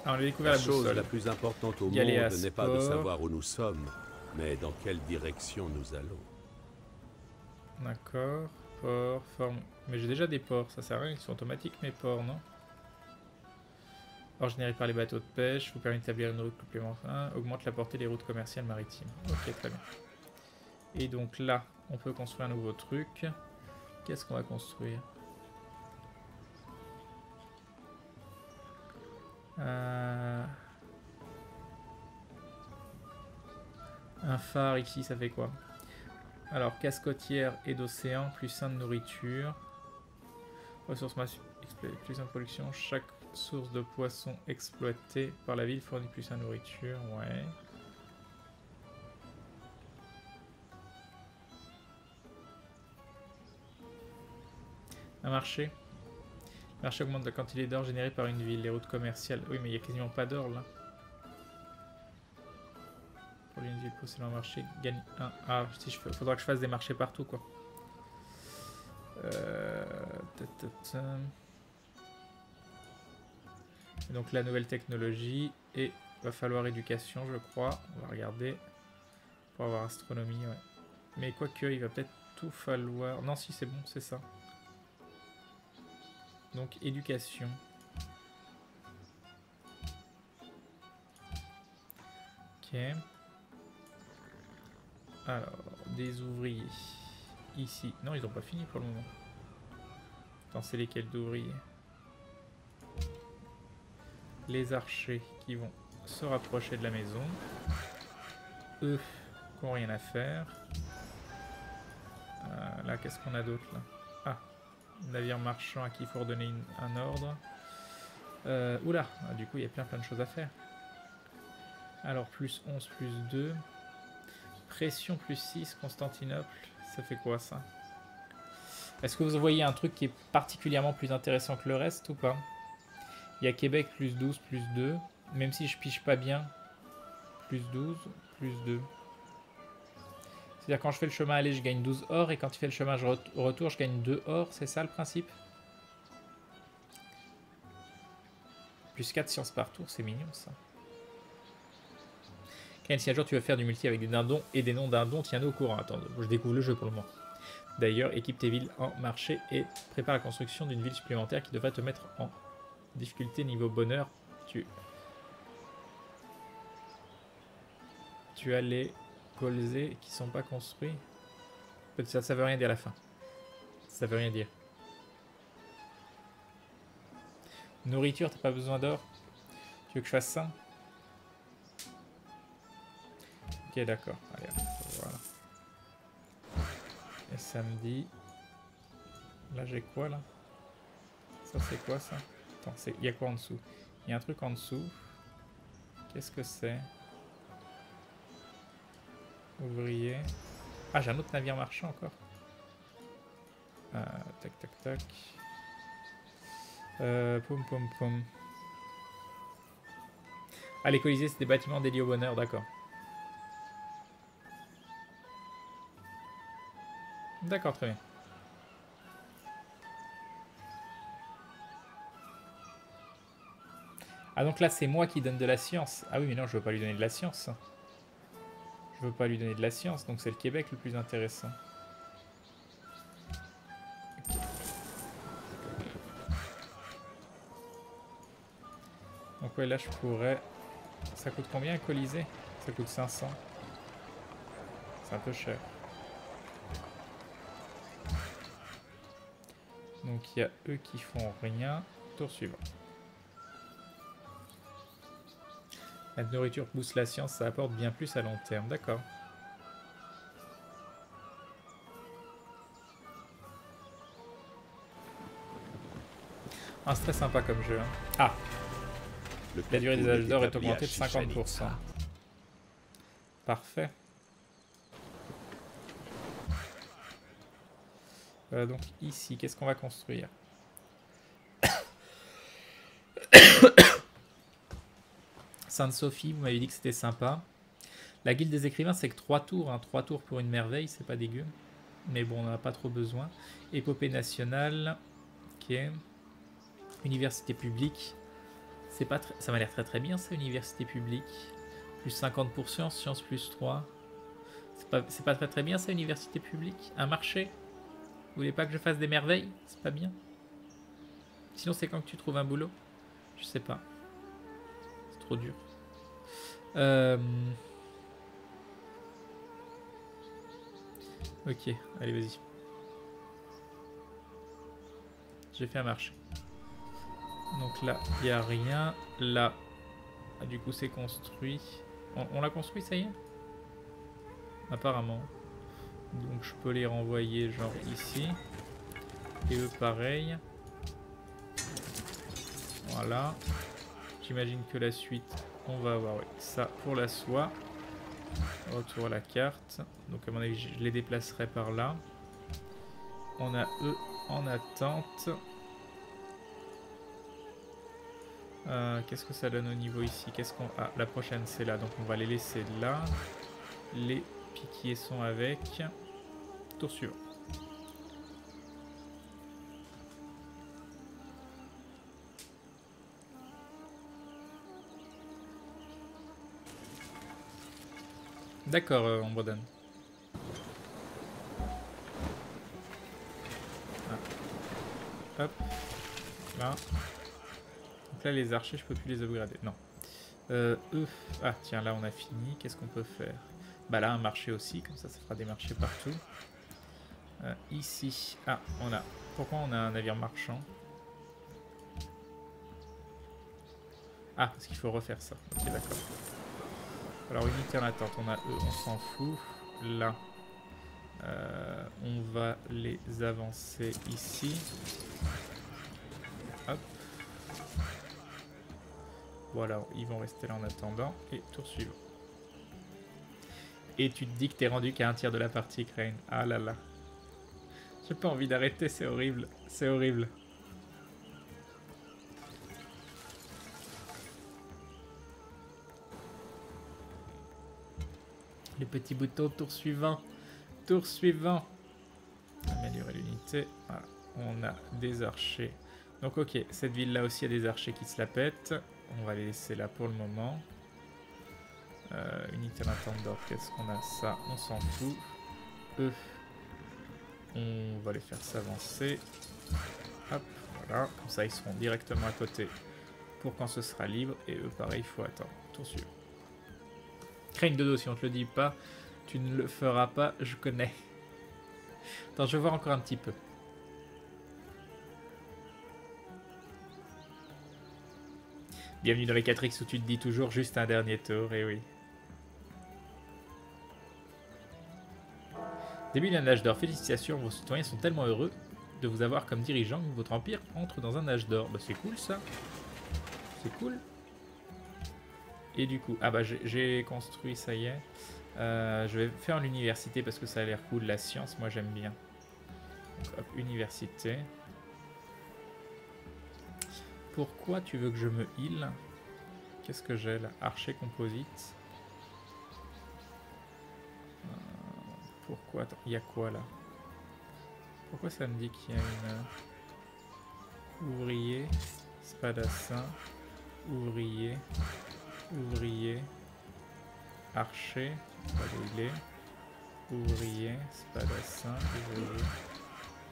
Ah, on a découvert La la chose boussole. la plus importante au Y aller à monde n'est pas de Sport. savoir où nous sommes, mais dans quelle direction nous allons. D'accord. Port, forme. Mais j'ai déjà des ports, ça sert à rien, ils sont automatiques mes ports, non? Or généré par les bateaux de pêche, vous permet d'établir une route complémentaire, augmente la portée des routes commerciales maritimes. Ok, très bien. Et donc là, on peut construire un nouveau truc. Qu'est-ce qu'on va construire? Un phare ici, ça fait quoi? Alors, cascotière et d'océan, plus 1 de nourriture. Ressources plus 1 de production. Chaque source de poissons exploitée par la ville fournit plus 1 de nourriture. Ouais. Un marché. Le marché augmente la quantité d'or générée par une ville. Les routes commerciales. Oui, mais il n'y a quasiment pas d'or là. Pour une ville possédant un marché, gagne 1. Ah, si faudra que je fasse des marchés partout quoi. Donc la nouvelle technologie et va falloir éducation je crois. On va regarder pour avoir astronomie. Ouais. Mais quoique il va peut-être tout falloir. Non si c'est bon c'est ça. Donc éducation. Ok. Alors des ouvriers. Ici. Non ils n'ont pas fini pour le moment. Attends c'est lesquels d'ouvriers? Les archers qui vont se rapprocher de la maison. Eux qui n'ont rien à faire. Là, qu'est-ce qu'on a d'autre là? Ah, navire marchand à qui il faut redonner un ordre. Oula, du coup, il y a plein de choses à faire. Alors, plus 11, plus 2. Pression, plus 6, Constantinople. Ça fait quoi ça? Est-ce que vous voyez un truc qui est particulièrement plus intéressant que le reste ou pas? Il y a Québec, plus 12, plus 2. Même si je piche pas bien. Plus 12, plus 2. C'est-à-dire quand je fais le chemin aller, je gagne 12 or, et quand tu fais le chemin retour, je gagne 2 or. C'est ça le principe? Plus 4 sciences par tour, c'est mignon ça. Ken, si un jour tu veux faire du multi avec des dindons et des non-dindons, tiens-nous au courant. Attends, je découvre le jeu pour le moment. D'ailleurs, équipe tes villes en marché et prépare la construction d'une ville supplémentaire qui devrait te mettre en difficulté niveau bonheur. Tu as les colzés qui sont pas construits. Ça veut rien dire à la fin. Ça veut rien dire. Nourriture, t'as pas besoin d'or? Tu veux que je fasse ça? Ok, d'accord. Allez, voilà. Et samedi. Là, j'ai quoi, là? Ça, c'est quoi, ça? Attends, il y a quoi en dessous? Il y a un truc en dessous. Qu'est-ce que c'est? Ouvrier. Ah, j'ai un autre navire marchand, encore. Tac, tac, tac. Poum, poum, poum. Ah, les colisées, c'est des bâtiments dédiés au bonheur, d'accord. D'accord, très bien. Ah, donc là, c'est moi qui donne de la science. Ah oui, mais non, je veux pas lui donner de la science. Je veux pas lui donner de la science, donc c'est le Québec le plus intéressant. Donc ouais, là, je pourrais... Ça coûte combien un colisée? Ça coûte 500. C'est un peu cher. Donc il y a eux qui font rien. Tour suivant. La nourriture booste la science, ça apporte bien plus à long terme. D'accord. C'est très sympa comme jeu. Hein. Ah, la durée des âges d'or est augmentée de 50%. Parfait. Donc ici, qu'est-ce qu'on va construire? Sainte-Sophie, vous m'avez dit que c'était sympa. La guilde des écrivains, c'est que 3 tours. Hein. 3 tours pour une merveille, c'est pas dégueu. Mais bon, on n'en a pas trop besoin. Épopée nationale. Ok. Université publique. C'est pas ça m'a l'air très très bien, ça, université publique. Plus 50 pour sciences, sciences plus 3. C'est pas très très bien, ça, université publique. Un marché. Vous voulez pas que je fasse des merveilles? C'est pas bien. Sinon, c'est quand que tu trouves un boulot? Je sais pas. C'est trop dur. Ok, allez, vas-y. J'ai fait un marché. Donc là, il n'y a rien. Là, du coup, c'est construit. On l'a construit, ça y est? Apparemment. Donc je peux les renvoyer genre ici. Et eux pareil. Voilà. J'imagine que la suite, on va avoir ça pour la soie. Retour à la carte. Donc à mon avis, je les déplacerai par là. On a eux en attente. Qu'est-ce que ça donne au niveau ici? Ah, la prochaine c'est là, donc on va les laisser là. Les piquiers sont avec. Tour suivant. D'accord, on redonne. Ah. Hop. Là. Donc là, les archers, je peux plus les upgrader. Non. Eux. Ah, tiens, là, on a fini. Qu'est-ce qu'on peut faire? Bah là, un marché aussi. Comme ça fera des marchés partout. Ici. Ah, on a... Pourquoi on a un navire marchand? Ah, parce qu'il faut refaire ça. Ok, d'accord. Alors, unité en attente. On a eux, on s'en fout. Là. On va les avancer ici. Hop. Voilà, ils vont rester là en attendant. Et tour suivant. Et tu te dis que t'es rendu qu'à un tiers de la partie, Crane. Ah là là. J'ai pas envie d'arrêter, c'est horrible. C'est horrible. Les petits boutons, tour suivant. Tour suivant. Améliorer l'unité. Voilà. On a des archers. Donc ok, cette ville-là aussi a des archers qui se la pètent. On va les laisser là pour le moment. Unité en attente d'or, qu'est-ce qu'on a? Ça, on s'en fout. Eux, on va les faire s'avancer. Hop, voilà. Comme ça, ils seront directement à côté pour quand ce sera libre. Et eux, pareil, il faut attendre. Tour suivant. Crane dodo, si on te le dit pas, tu ne le feras pas, je connais. Attends, je vais voir encore un petit peu. Bienvenue dans les 4X où tu te dis toujours juste un dernier tour, et oui. Début d'un âge d'or, félicitations, vos citoyens sont tellement heureux de vous avoir comme dirigeant que votre empire entre dans un âge d'or. Bah c'est cool ça. C'est cool. Et du coup, ah bah j'ai construit, ça y est. Je vais faire l'université parce que ça a l'air cool, la science, moi j'aime bien. Donc hop, université. Pourquoi tu veux que je me heal? Qu'est-ce que j'ai là? Archer composite. Pourquoi? Attends, il y a quoi là? Pourquoi ça me dit qu'il y a une... Ouvrier, spadassin, ouvrier, ouvrier, archer, pas où il est, ouvrier, spadassin, ouvrier.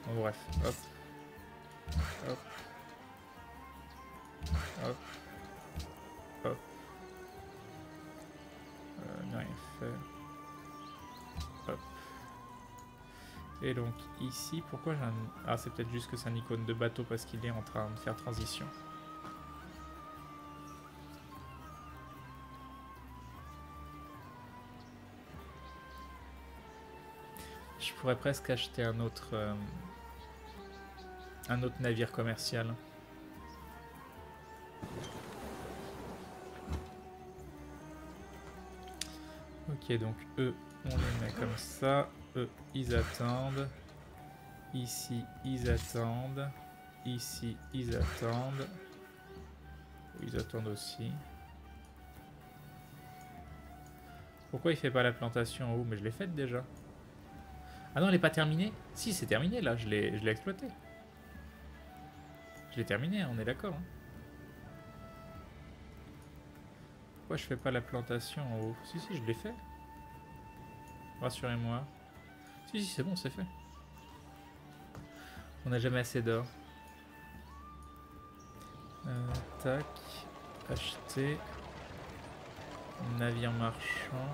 Bon bref, hop, hop, hop, hop. Non, rien fait. Hop. Et donc ici, pourquoi j'ai un... Ah, c'est peut-être juste que c'est un icône de bateau parce qu'il est en train de faire transition. Je pourrais presque acheter un autre navire commercial. Ok, donc eux, on les met comme ça. Eux, ils attendent. Ici, ils attendent. Ici, ils attendent. Ils attendent aussi. Pourquoi il fait pas la plantation en haut? Mais je l'ai faite déjà. Ah non, elle n'est pas terminée? Si, c'est terminé là, je l'ai exploité. Je l'ai terminé, on est d'accord. Hein. Pourquoi je fais pas la plantation en haut? Si, si, je l'ai fait. Rassurez-moi. Si, si, c'est bon, c'est fait. On n'a jamais assez d'or. Tac. Acheter. Navire marchand.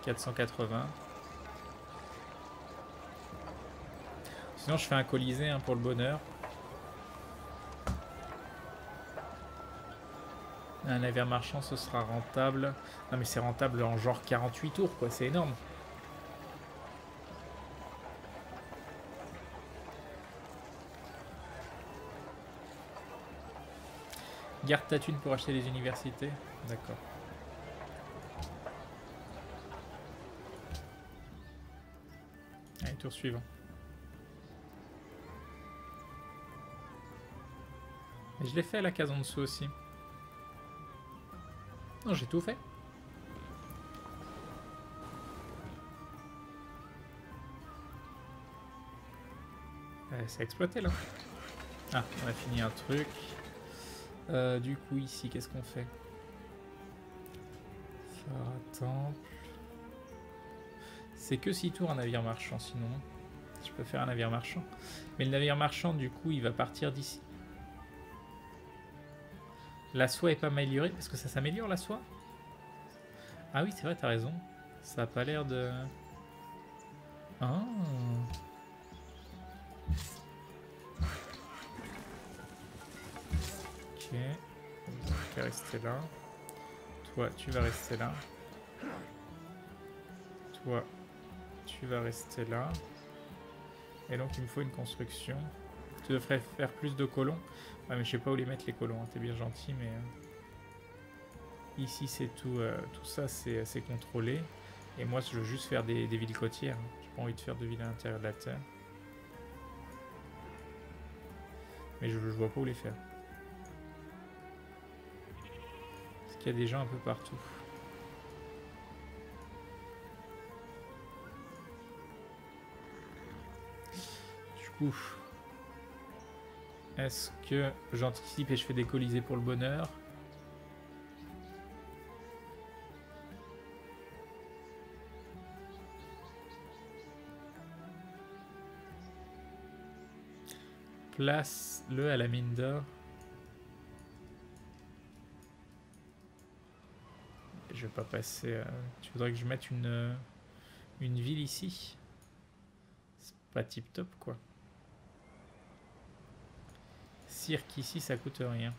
480. Sinon, je fais un colisée hein, pour le bonheur. Un navire marchand, ce sera rentable. Non, mais c'est rentable en genre 48 tours, quoi. C'est énorme. Garde ta thune pour acheter les universités. D'accord. Allez, tour suivant. Et je l'ai fait la case en dessous aussi. Non, j'ai tout fait. C'est exploité là. Ah, on a fini un truc. Du coup, ici, qu'est-ce qu'on fait? Faire un temple. C'est que 6 tours un navire marchand, sinon. Je peux faire un navire marchand. Mais le navire marchand, du coup, il va partir d'ici. La soie est pas améliorée parce que ça s'améliore la soie. Ah oui, c'est vrai, t'as raison. Ça a pas l'air de... Ah. Ok. Tu vas rester là. Toi, tu vas rester là. Toi, tu vas rester là. Et donc, il me faut une construction. Tu devrais faire plus de colons. Ah, mais je sais pas où les mettre les colons. Hein. T'es bien gentil, mais... Ici, c'est tout. Tout ça, c'est contrôlé. Et moi, je veux juste faire des villes côtières. J'ai pas envie de faire de villes à l'intérieur de la Terre. Mais je vois pas où les faire. Parce qu'il y a des gens un peu partout. Du coup... Est-ce que j'anticipe et je fais des colisées pour le bonheur? Place-le à la mine d'or. Je vais pas passer... Tu voudrais que je mette une ville ici? C'est pas tip top quoi. Cirque ici, ça coûte rien.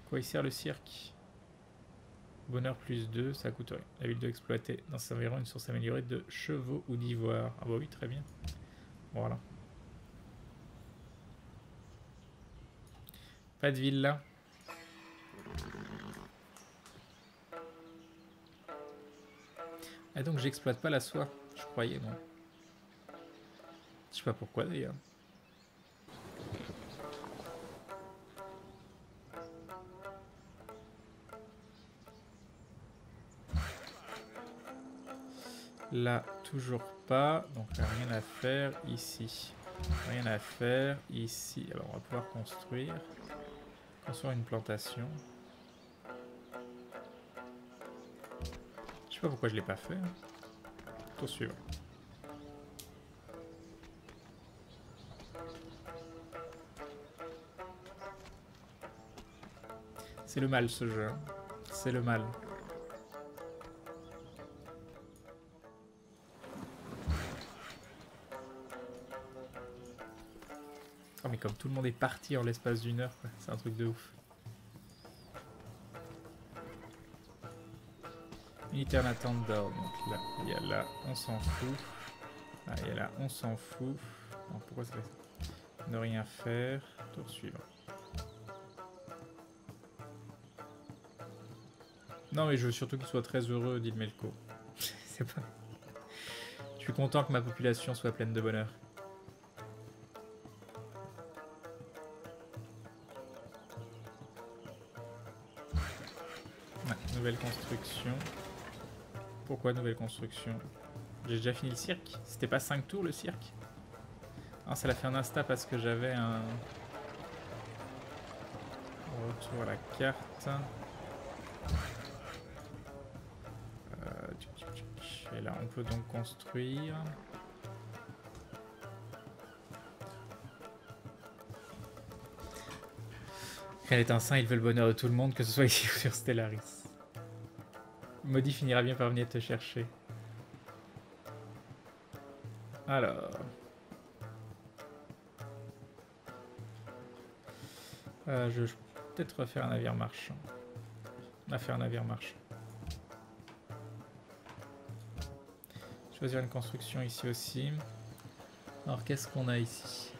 Quoi il sert le cirque? Bonheur plus 2, ça coûte rien. La ville doit exploiter dans ses environs une source améliorée de chevaux ou d'ivoire. Ah bah oui, très bien. Voilà. Pas de ville là. Ah donc j'exploite pas la soie. Je croyais moi. Je sais pas pourquoi d'ailleurs. Là, toujours pas. Donc, là, rien à faire ici. Rien à faire ici. Alors, on va pouvoir construire. Construire une plantation. Je sais pas pourquoi je l'ai pas fait. Tour suivant. C'est le mal ce jeu. Hein. C'est le mal. Oh mais comme tout le monde est parti en l'espace d'une heure, c'est un truc de ouf. Militaire en attente d'or. Donc là, il y a là, on s'en fout. Là, il y a là, on s'en fout. Non, pourquoi ça fait ça? Ne rien faire. Tour suivant. Non mais je veux surtout qu'il soit très heureux, dit le Melko. C'est pas... Je suis content que ma population soit pleine de bonheur. Ouais, nouvelle construction. Pourquoi nouvelle construction? J'ai déjà fini le cirque. C'était pas 5 tours le cirque? Ah, ça l'a fait un insta parce que j'avais un... Retour à la carte. Et là, on peut donc construire. Krell est un saint, il veut le bonheur de tout le monde, que ce soit ici ou sur Stellaris. Maudit finira bien par venir te chercher. Alors... je vais peut-être refaire un navire marchand. On va faire un navire marchand. Choisir une construction ici aussi. Alors qu'est-ce qu'on a ici?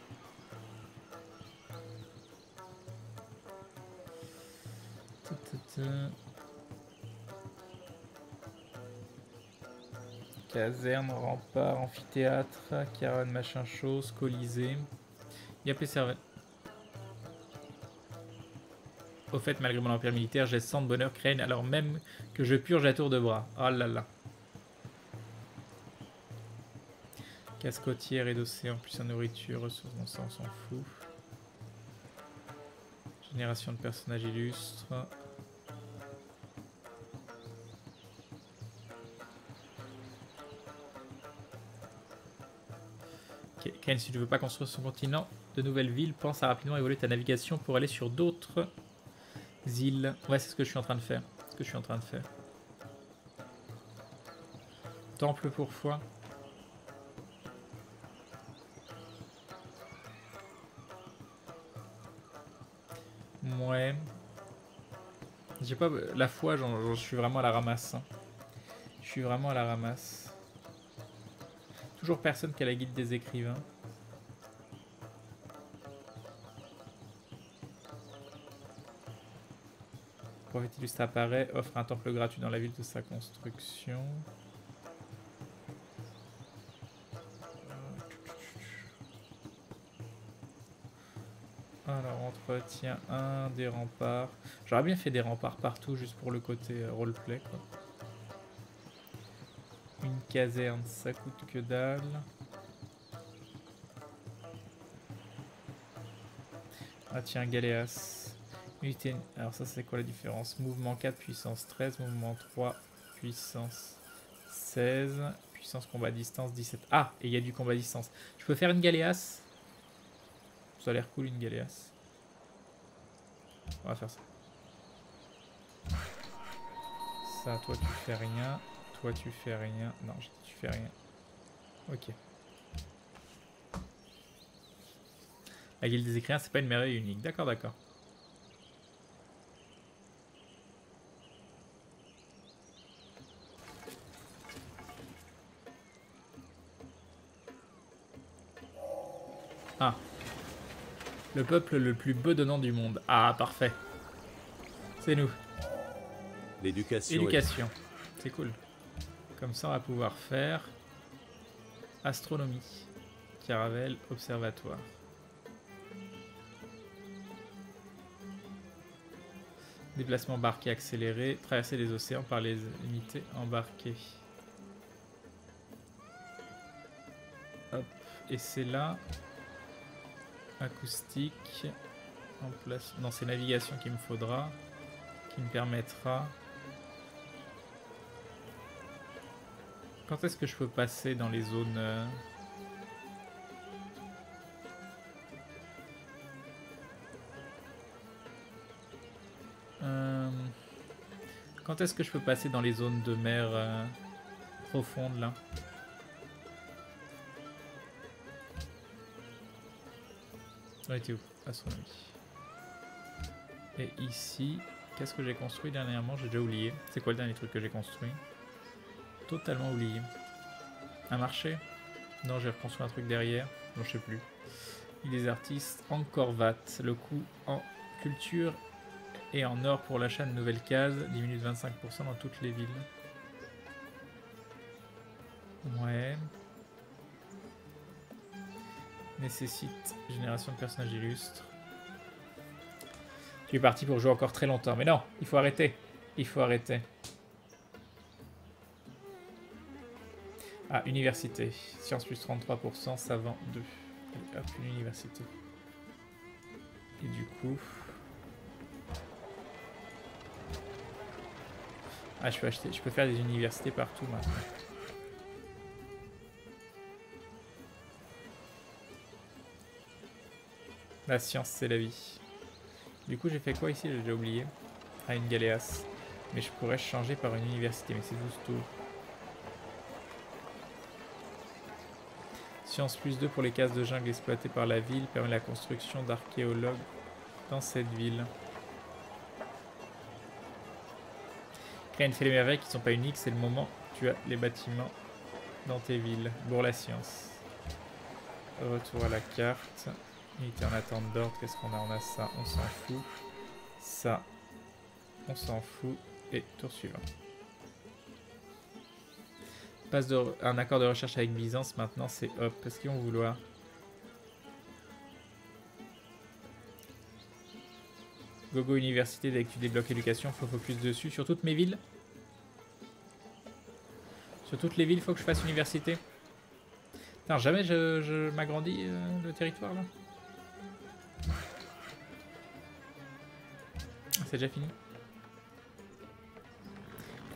Caserne, rempart, amphithéâtre, caravane, machin chose, colisée. Il y a plus servait. Au fait, malgré mon empire militaire, j'ai 100 de bonheur Crane, alors même que je purge à tour de bras. Oh là là. Casse côtière et d'océan, plus en nourriture, ressources, bon ça on s'en fout. Génération de personnages illustres. Ok, Crane, si tu veux pas construire son continent, de nouvelles villes, pense à rapidement évoluer ta navigation pour aller sur d'autres îles. Ouais, c'est ce que je suis en train de faire. Temple pour foi. Ouais. J'ai pas... La foi, je suis vraiment à la ramasse. Hein. Je suis vraiment à la ramasse. Toujours personne qui a la guide des écrivains. Prophétilus apparaît, offre un temple gratuit dans la ville de sa construction. Alors, entretien 1, des remparts. J'aurais bien fait des remparts partout, juste pour le côté roleplay, quoi. Une caserne, ça coûte que dalle. Ah tiens, Galéas. Unité... Alors ça, c'est quoi la différence? Mouvement 4, puissance 13. Mouvement 3, puissance 16. Puissance combat à distance 17. Ah, et il y a du combat à distance. Je peux faire une Galéas? Ça a l'air cool, une Galéas. On va faire ça. Ça, toi, tu fais rien. Toi, tu fais rien. Non, tu fais rien. Ok. La guilde des écrivains, c'est pas une merveille unique. D'accord, d'accord. Ah. Le peuple le plus bedonnant du monde. Ah, parfait. C'est nous. L'éducation. C'est cool. Comme ça, on va pouvoir faire astronomie. Caravelle, observatoire. Déplacement embarqué accéléré. Traverser les océans par les unités embarquées. Hop. Et c'est là. Acoustique. En place. Non, c'est navigation qu'il me faudra. Qui me permettra. Quand est-ce que je peux passer dans les zones... Quand est-ce que je peux passer dans les zones de mer profondes là? On était où? Astronomie. Et ici, qu'est-ce que j'ai construit dernièrement? J'ai déjà oublié. C'est quoi le dernier truc que j'ai construit? Totalement oublié. Un marché? Non, j'ai reconstruit un truc derrière. Non, je sais plus. Il des artistes. Encore VAT. Le coût en culture et en or pour l'achat de nouvelles cases diminue de 25% dans toutes les villes. Ouais. Nécessite génération de personnages illustres. Tu es parti pour jouer encore très longtemps. Mais non, il faut arrêter. Il faut arrêter. Ah, université. Sciences plus 33%, savant 2. Allez, hop, une université. Et du coup... Ah, je peux faire des universités partout maintenant. La science, c'est la vie. Du coup, j'ai fait quoi ici? J'ai déjà oublié. Ah, une galéasse. Mais je pourrais changer par une université, mais c'est 12 tours. Science plus 2 pour les cases de jungle exploitées par la ville permet la construction d'archéologues dans cette ville. Rien ne fait les merveilles qui ne sont pas uniques, c'est le moment où tu as les bâtiments dans tes villes. Pour la science. Retour à la carte. Unité en attente d'ordre, qu'est-ce qu'on a? On a ça, on s'en fout. Ça, on s'en fout. Et tour suivant. Passe un accord de recherche avec Byzance, maintenant c'est hop. Est-ce qu'ils vont vouloir? Gogo Université, dès que tu débloques l'éducation, faut focus dessus. Sur toutes mes villes? Sur toutes les villes, faut que je fasse université? Putain, jamais je m'agrandis le territoire là. C'est déjà fini.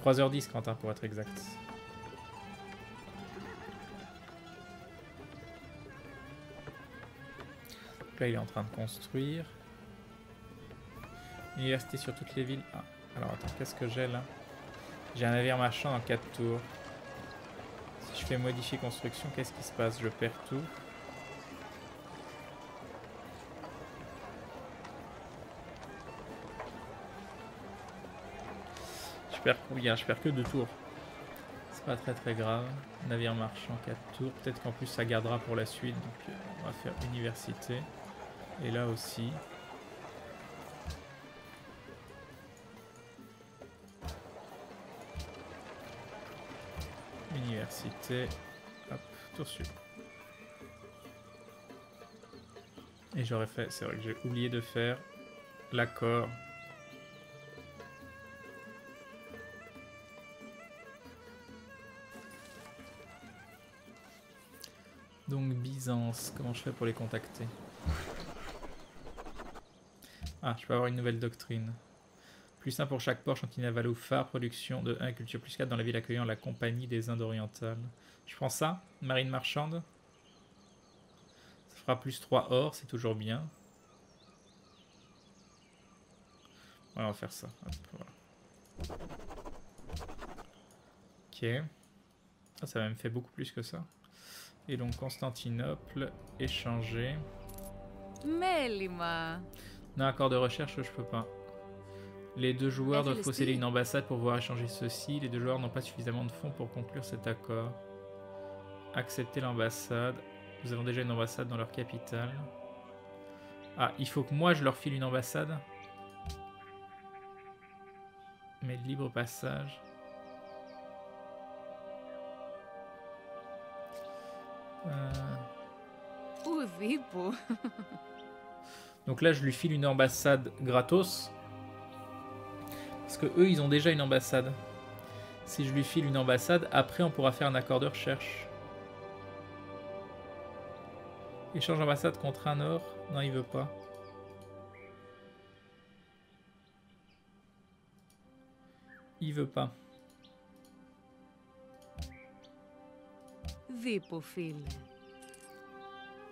3h10 Quentin pour être exact. Là il est en train de construire. Université sur toutes les villes. Ah, alors attends, qu'est-ce que j'ai là? J'ai un navire marchand en 4 tours. Si je fais modifier construction, qu'est-ce qui se passe? Je perds tout. Je perds que 2 tours. C'est pas très grave. Navire marchand 4 tours. Peut-être qu'en plus ça gardera pour la suite. Donc on va faire université. Et là aussi. Université. Hop, tour suivant. Et j'aurais fait, c'est vrai que j'ai oublié de faire l'accord. Donc Byzance, comment je fais pour les contacter? Ah, je peux avoir une nouvelle doctrine. Plus 1 pour chaque port, chantier naval ou phare, production de 1, culture plus 4 dans la ville accueillant la compagnie des Indes orientales. Je prends ça, marine marchande. Ça fera plus 3 or, c'est toujours bien. Ouais, on va faire ça. Hop, voilà. Ok. Ça m'a même fait beaucoup plus que ça. Et donc Constantinople, échanger. Mélima. Non, accord de recherche, je peux pas. Les 2 joueurs doivent posséder une ambassade pour pouvoir échanger ceci. Les 2 joueurs n'ont pas suffisamment de fonds pour conclure cet accord. Accepter l'ambassade. Nous avons déjà une ambassade dans leur capitale. Ah, il faut que moi je leur file une ambassade. Mais libre passage. Donc là, je lui file une ambassade gratos. Parce que eux, ils ont déjà une ambassade. Si je lui file une ambassade, après, on pourra faire un accord de recherche. Échange ambassade contre un or. Non, il veut pas. Il veut pas.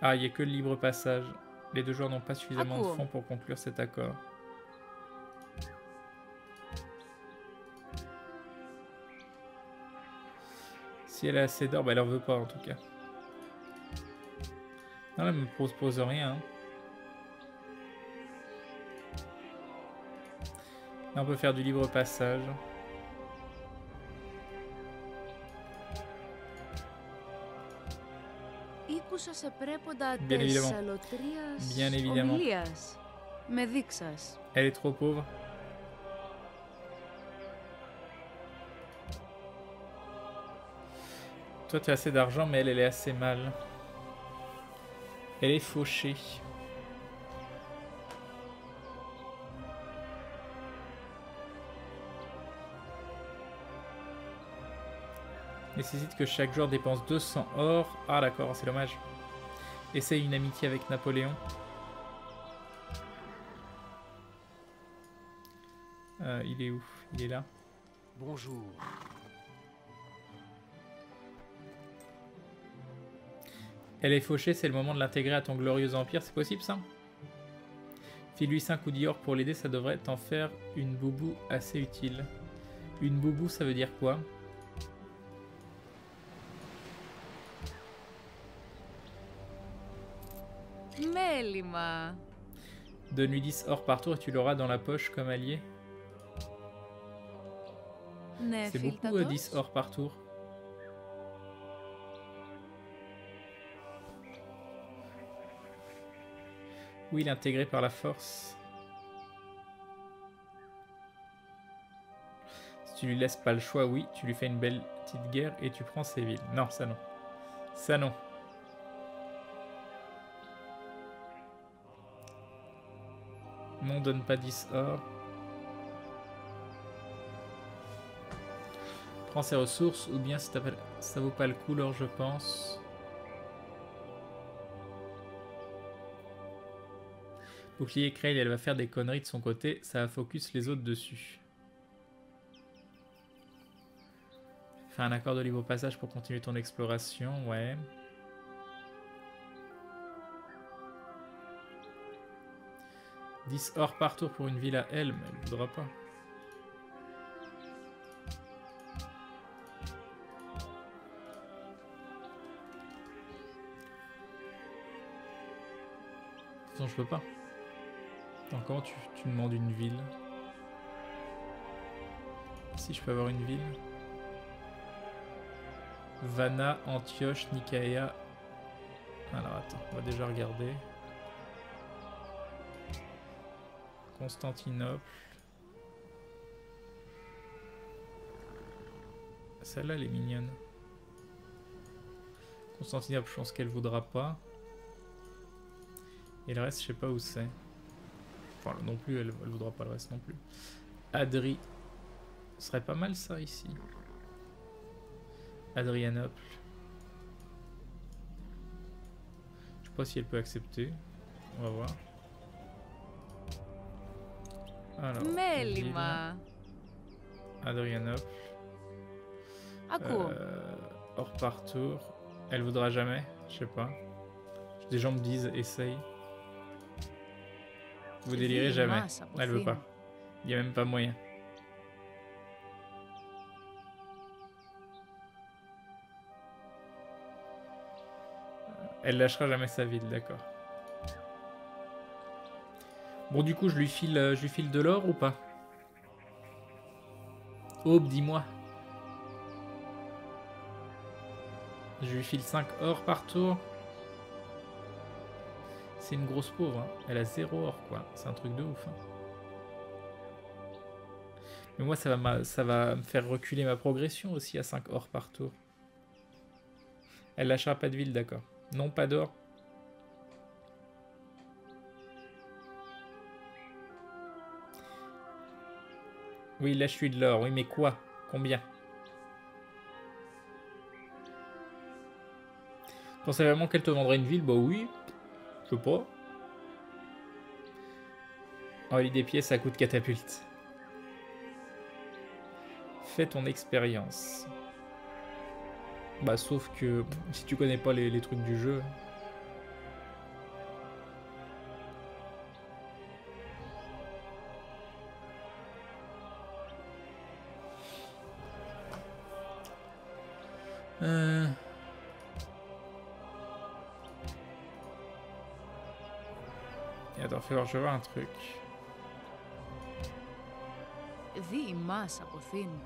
Ah, il n'y a que le libre passage. Les 2 joueurs n'ont pas suffisamment de fonds pour conclure cet accord. Si elle a assez d'or, bah elle en veut pas en tout cas. Non, elle me propose rien. Hein. Là, on peut faire du libre passage. Bien évidemment. Bien évidemment. Elle est trop pauvre. Toi, tu as assez d'argent, mais elle est assez mal. Elle est fauchée. Nécessite que chaque joueur dépense 200 or. Ah d'accord, c'est dommage. Essaye une amitié avec Napoléon. Il est où? Il est là. Bonjour. Elle est fauchée, c'est le moment de l'intégrer à ton glorieux empire, c'est possible ça? File-lui 5 ou 10 or pour l'aider, ça devrait t'en faire une boubou assez utile. Une boubou, ça veut dire quoi? Μέλημα. Donne-lui 10 or par tour et tu l'auras dans la poche comme allié. Ναι, C'est beaucoup 10 or par tour. Oui, il est intégré par la force. Si tu lui laisses pas le choix, oui, tu lui fais une belle petite guerre et tu prends ses villes. Non, ça non. Ça non. Non, donne pas 10 or. Prends ses ressources, ou bien si ça vaut pas le coup, alors je pense. Bouclier Krail, elle va faire des conneries de son côté, ça va focus les autres dessus. Fais un accord de libre passage pour continuer ton exploration, ouais. « 10 or par tour pour une ville à elle, mais elle voudra pas. De toute façon, je peux pas. Attends, comment tu demandes une ville? Si je peux avoir une ville. Vanna, Antioche, Nicaea. Alors attends, on va déjà regarder. Constantinople. Celle-là, elle est mignonne. Constantinople, je pense qu'elle voudra pas. Et le reste, je sais pas où c'est. Enfin, non plus, elle voudra pas le reste non plus. Adri. Ce serait pas mal ça ici. Adrianople. Je sais pas si elle peut accepter. On va voir. Alors, Μέλημα. Adrianople. Ακούω. Hors par tour. Elle voudra jamais. Je sais pas. Des gens me disent essaye. Vous délirez jamais. Elle veut pas. Il n'y a même pas moyen. Elle lâchera jamais sa ville, d'accord. Bon, du coup, je lui file de l'or ou pas? Aube, dis-moi. Je lui file 5 or par tour. C'est une grosse pauvre, hein. Elle a 0 or, quoi. C'est un truc de ouf. Hein. Mais moi, ça va me faire reculer ma progression aussi à 5 or par tour. Elle lâchera pas de ville, d'accord. Non, pas d'or. Oui, lâche-lui de l'or. Oui, mais quoi? Combien? Pensais vraiment qu'elle te vendrait une ville? Bah oui. Je sais pas. Oh, lit des pièces à coup de catapulte. Fais ton expérience. Bah, sauf que si tu connais pas les trucs du jeu. Et attends, fais voir, je vais voir un truc. Δι μας αποθήνουν.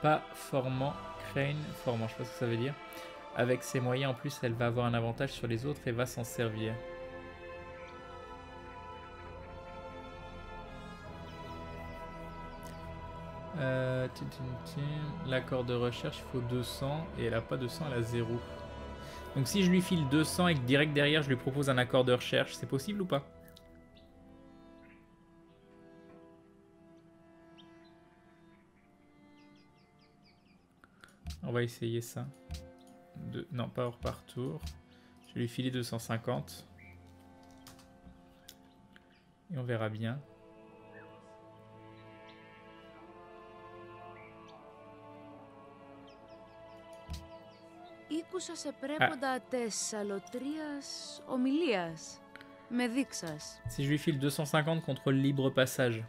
Pas formant, Crane, formant, je sais pas ce que ça veut dire. Avec ses moyens, en plus, elle va avoir un avantage sur les autres et va s'en servir. L'accord de recherche, il faut 200 et elle a pas 200, elle a 0. Donc si je lui file 200 et que direct derrière je lui propose un accord de recherche, c'est possible ou pas? On va essayer ça. Non, pas hors par tour. Je vais lui filer 250. Et on verra bien. Ήκουσα σε πρέποντα τες αλωτρίας ομιλίας. Με δείξας. Si je lui file 250 contre le libre passage.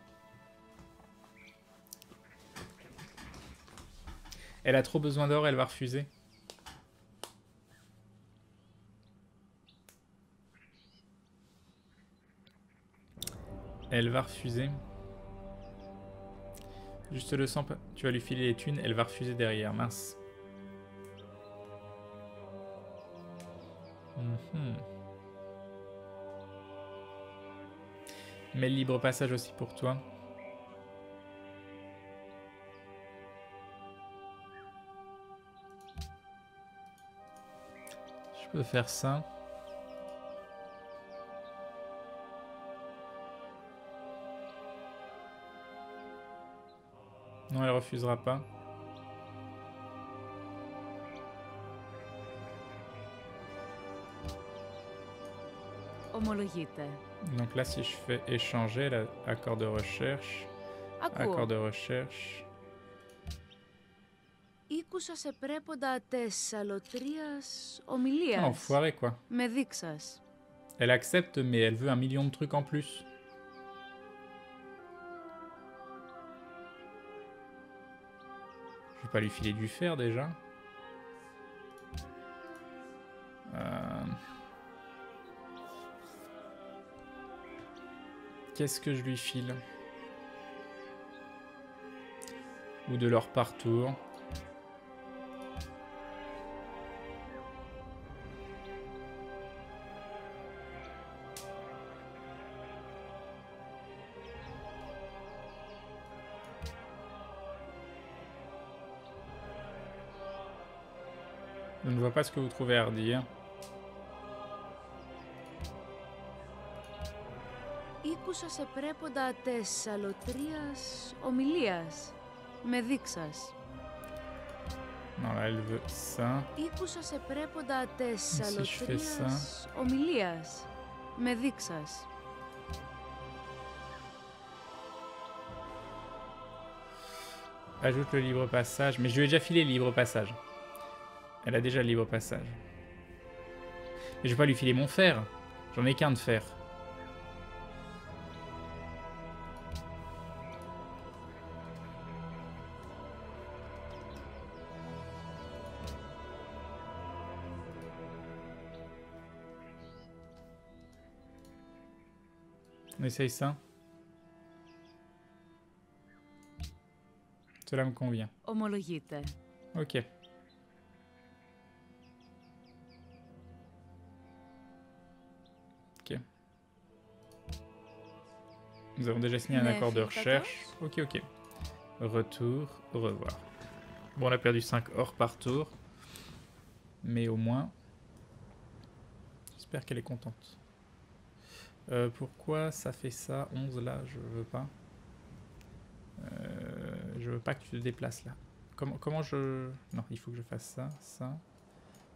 Elle a trop besoin d'or, elle va refuser. Elle va refuser. Juste le sang, tu vas lui filer les thunes, elle va refuser derrière, mince. Mais le libre passage aussi pour toi. Je peux faire ça. Non, elle refusera pas. Ομολογείται. Donc là, si je fais échanger, là, accord de recherche, Ακούω. accord de recherche. Ήκουσα σε πρέποντα τες αλωτρίας ομιλίας. Enfoiré quoi. Με δείξας. Elle accepte, mais elle veut un million de trucs en plus. Je vais pas lui filer du fer déjà. Qu'est-ce que je lui file? Ou de l'or par tour. Je ne vois pas ce que vous trouvez à redire. Ήκουσα σε πρέποντα τες αλωτρίας ομιλίας. Με δείξας. Non, là, elle veut ça. Ήκουσα σε πρέποντα τες Si je fais αλωτρίας ομιλίας. Με δείξας. Ajoute le libre passage. Mais je lui ai déjà filé le libre passage. Elle a déjà le libre passage. Mais je vais pas lui filer mon fer. J'en ai qu'un de fer. On essaye ça. Cela me convient. Ομολογείται. Ok. Ok. Nous avons déjà signé un Mais accord de fais recherche. Ok, ok. Retour, au revoir. Bon, on a perdu 5 or par tour. Mais au moins... J'espère qu'elle est contente. Pourquoi ça fait ça? 11 là, je veux pas. Je veux pas que tu te déplaces là. Comment je... Non, il faut que je fasse ça, ça,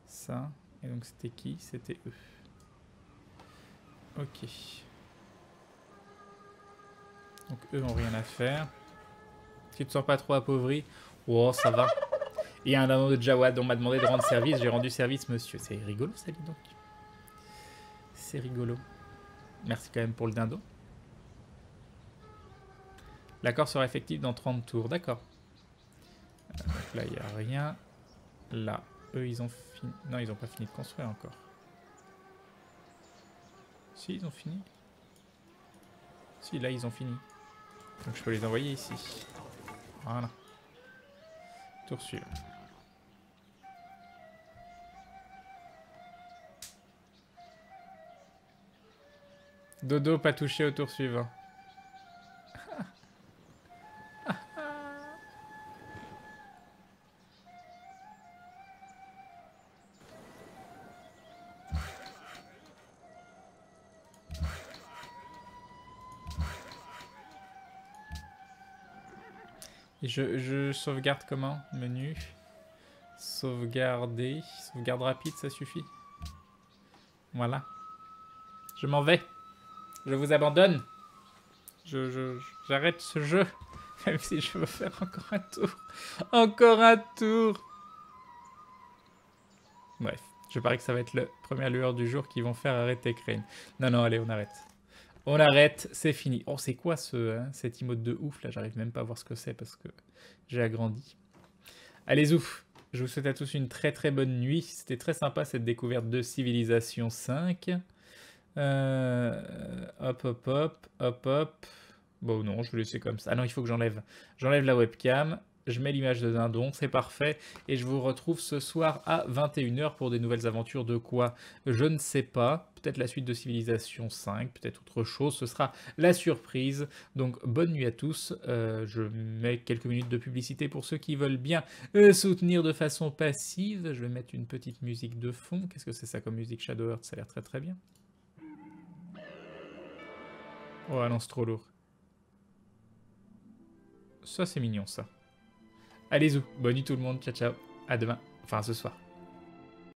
ça. Et donc c'était qui? C'était eux. Ok. Donc eux ont rien à faire. Est-ce que tu te sens pas trop appauvri? Oh, ça va. Il y a un anneau de Jawad, on m'a demandé de rendre service. J'ai rendu service, monsieur. C'est rigolo, ça, dis donc. C'est rigolo. Merci quand même pour le dindo. L'accord sera effectif dans 30 tours. D'accord. Donc là, il n'y a rien. Là, eux, ils ont fini. Non, ils n'ont pas fini de construire encore. Si, ils ont fini. Si, là, ils ont fini. Donc je peux les envoyer ici. Voilà. Tour suivant. Dodo pas touché au tour suivant. Et je sauvegarde comment? Menu. Sauvegarder. Sauvegarde rapide, ça suffit. Voilà. Je m'en vais. Je vous abandonne. J'arrête ce jeu. Même si je veux faire encore un tour. Encore un tour. Bref. Je parie que ça va être la première lueur du jour qui vont faire arrêter Crane. Non, non, allez, on arrête. On arrête, c'est fini. Oh, c'est quoi cet emote de ouf là? J'arrive même pas à voir ce que c'est parce que j'ai agrandi. Allez, zouf. Je vous souhaite à tous une très très bonne nuit. C'était très sympa cette découverte de Civilisation 5. Hop, hop, hop, hop, hop. Bon, non, je vais laisser comme ça. Ah non, il faut que j'enlève la webcam. Je mets l'image de Dindon, c'est parfait. Et je vous retrouve ce soir à 21 h pour des nouvelles aventures de quoi? Je ne sais pas. Peut-être la suite de Civilisation 5, peut-être autre chose. Ce sera la surprise. Donc, bonne nuit à tous. Je mets quelques minutes de publicité pour ceux qui veulent bien soutenir de façon passive. Je vais mettre une petite musique de fond. Qu'est-ce que c'est ça comme musique? Shadow Heart, ça a l'air très très bien. Oh non, c'est trop lourd. Ça, c'est mignon, ça. Allez, zou. Bonne nuit tout le monde. Ciao, ciao. À demain. Enfin, à ce soir.